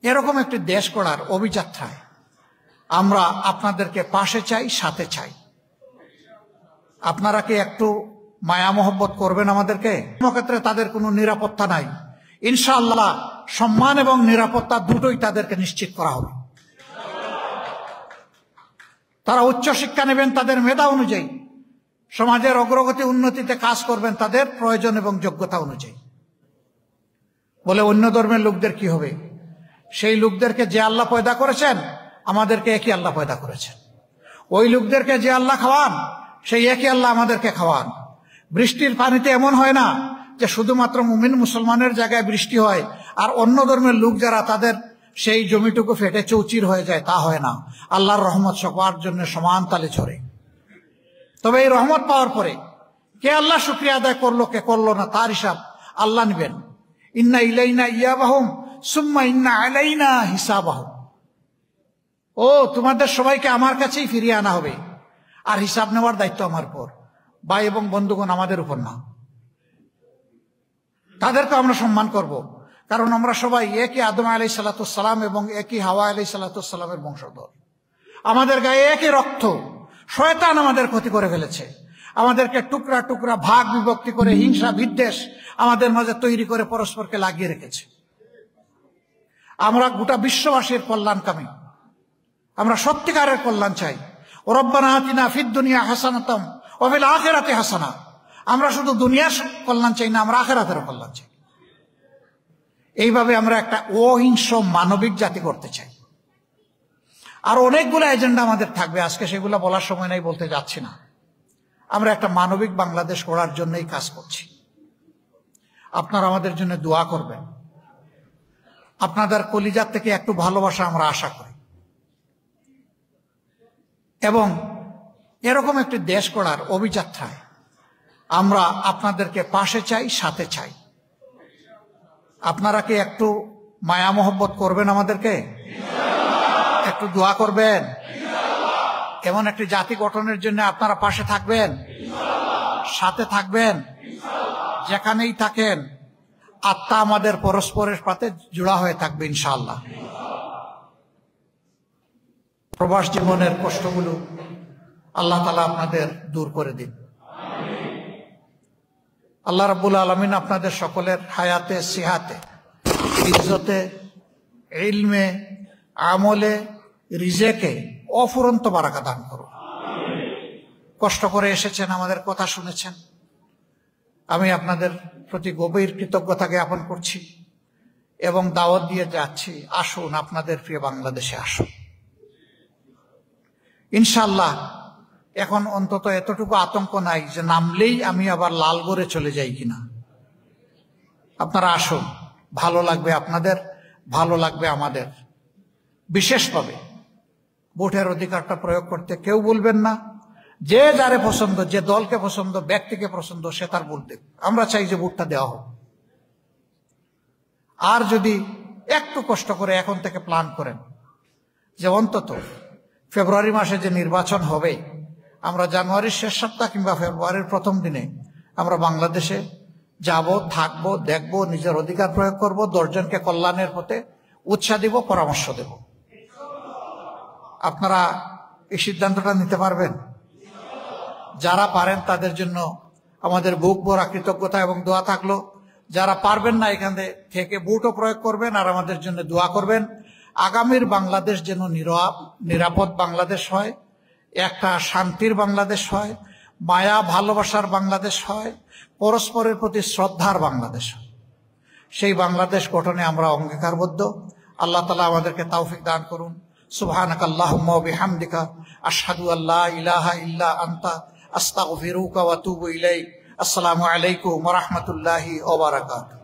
এরকম একটি দেশ গড়ার অভিযাত্রায় আমরা আপনাদেরকে পাশে চাই, সাথে চাই। আপনারা কি একটু মায়া মোহব্বত করবেন আমাদেরকে? ক্ষেত্রে তাদের কোনো নিরাপত্তা নাই, ইনশাআল্লাহ সম্মান এবং নিরাপত্তা দুটোই তাদেরকে নিশ্চিত করা হবে। তারা উচ্চশিক্ষা নেবেন তাদের মেধা অনুযায়ী, সমাজের অগ্রগতি উন্নতিতে কাজ করবেন তাদের প্রয়োজন এবং যোগ্যতা অনুযায়ী। বলে অন্য ধর্মের লোকদের কি হবে? সেই লোকদেরকে যে আল্লাহ পয়দা করেছেন আমাদেরকে একই আল্লাহ পয়দা করেছেন। ওই লোকদেরকে যে আল্লাহ খাওয়ান সেই একই আল্লাহ আমাদেরকে খাওয়ান। বৃষ্টির পানিতে এমন হয় না যে শুধুমাত্র মুমিন মুসলমানের জায়গায় বৃষ্টি হয় আর অন্য ধর্মের লোক যারা তাদের সেই জমিটুকু ফেটে চৌচির হয়ে যায়, তা হয় না। আল্লাহর রহমত সবার জন্য সমান তালে ঝরে। তবে এই রহমত পাওয়ার পরে কে আল্লাহ শুকরিয়া আদায় করলো কে করলো না তার হিসাব আল্লাহ নেবেন। ইন্না ইলাইনা ইয়াবাহুম সুম্মা ইন্না আলাইনা হিসাবাহুম। ও তোমাদের সবাইকে আমার কাছেই ফিরিয়ে আনা হবে, আর হিসাব নেওয়ার দায়িত্ব আমার উপর। ভাই এবং বন্ধুগণ, আমাদের উপর না। তাদেরকে আমরা সম্মান করব, কারণ আমরা সবাই একই আদম আলাইহিস সালাম এবং একই হাওয়া আলাইহিস সালামের বংশধর। আমাদের গায়ে একই রক্ত। শয়তান আমাদের ক্ষতি করে ফেলেছে, আমাদেরকে টুকরা টুকরা ভাগ বিভক্তি করে হিংসা বিদ্বেষ আমাদের মাঝে তৈরি করে পরস্পরকে লাগিয়ে রেখেছে। আমরা গোটা বিশ্ববাসীর কল্যাণকামী, আমরা সত্যিকারের কল্যাণ চাই। রব্বানা আতিনা ফিদ দুনিয়া হাসানাতাম ওয়া ফিল আখিরাতি হাসানা। আমরা শুধু দুনিয়ার কল্যাণ চাই না, আমরা আখিরাতের কল্যাণ চাই। এইভাবে আমরা একটা অহিংস মানবিক জাতি করতে চাই। আর অনেকগুলো এজেন্ডা আমাদের থাকবে, আজকে সেগুলো বলার সময় নাই, বলতে যাচ্ছি না। আমরা একটা মানবিক বাংলাদেশ গড়ার জন্যই কাজ করছি। আপনারা আমাদের জন্য দোয়া করবেন। আপনাদের কলিজার থেকে একটু ভালোবাসা আমরা আশা করি, এবং এরকম একটি দেশ গড়ার অভিযাত্রায় আমরা আপনাদেরকে পাশে চাই, সাথে চাই। আপনারা কি একটু মায়া মোহব্বত করবেন আমাদেরকে? একটু দোয়া করবেন? এমন একটি জাতি গঠনের জন্য আপনারা পাশে থাকবেন, সাথে থাকবেন। যেখানেই থাকেন আত্মা আমাদের পরস্পরের সাথে জোড়া হয়ে থাকবে ইনশাআল্লাহ। প্রবাস জীবনের কষ্টগুলো আল্লাহ তাআলা আপনাদের দূর করে দিন। আল্লাহ রাব্বুল আলামিন আপনাদের সকলের হায়াতে, সিহাতে, ইজ্জতে, ইলমে, আমলে, রিজেকে অফুরন্ত বারাকা দান করুন। কষ্ট করে এসেছেন, আমাদের কথা শুনেছেন, আমি আপনাদের প্রতি গভীর কৃতজ্ঞতা জ্ঞাপন করছি এবং দাওয়াত দিয়ে যাচ্ছি, আসুন আপনাদের প্রিয় বাংলাদেশে আসুন। ইনশাআল্লাহ এখন অন্তত এতটুকু আতঙ্ক নাই যে নামলেই আমি আবার লালগড়ে চলে যাই কিনা। আপনারা আসুন, ভালো লাগবে আপনাদের, ভালো লাগবে আমাদের। বিশেষভাবে ভোটের অধিকারটা প্রয়োগ করতে কেউ বলবেন না। যে যারে পছন্দ, যে দলকে পছন্দ, ব্যক্তিকে পছন্দ, সে তার ভোট দেবে। আমরা চাই যে ভোটটা দেওয়া হোক। আর যদি একটু কষ্ট করে এখন থেকে প্ল্যান করেন যে অন্তত ফেব্রুয়ারি মাসে যে নির্বাচন হবে, আমরা জানুয়ারির শেষ সপ্তাহ কিংবা ফেব্রুয়ারির প্রথম দিনে আমরা বাংলাদেশে যাব, থাকব, দেখব, নিজের অধিকার প্রয়োগ করব, 10 জনকে কল্যাণের পথে উৎসাহ দিব, পরামর্শ দেব। আপনারা এই সিদ্ধান্তটা নিতে পারবেন? যারা পারেন তাদের জন্য আমাদের বুক ভরা কৃতজ্ঞতা এবং দোয়া থাকলো। যারা পারবেন না এখান থেকে ভোটও প্রয়োগ করবেন আর আমাদের জন্য দোয়া করবেন। আগামীর বাংলাদেশ যেন নিরাপদ বাংলাদেশ হয়, একটা শান্তির বাংলাদেশ হয়, মায়া ভালোবাসার বাংলাদেশ হয়, পরস্পরের প্রতি শ্রদ্ধার বাংলাদেশ হয়। সেই বাংলাদেশ গঠনে আমরা অঙ্গীকারবদ্ধ। আল্লাহ তাআলা আমাদেরকে তৌফিক দান করুন। সুবহানাকাল্লাহুম্মা ওয়া বিহামদিকা আশহাদু আল্লা ইলাহা ইল্লা আনতা আস্তাগফিরুকা ওয়া আতুবু ইলাইক। আসসালামু আলাইকুম ওয়া রাহমাতুল্লাহি ওয়া বারাকাতুহু।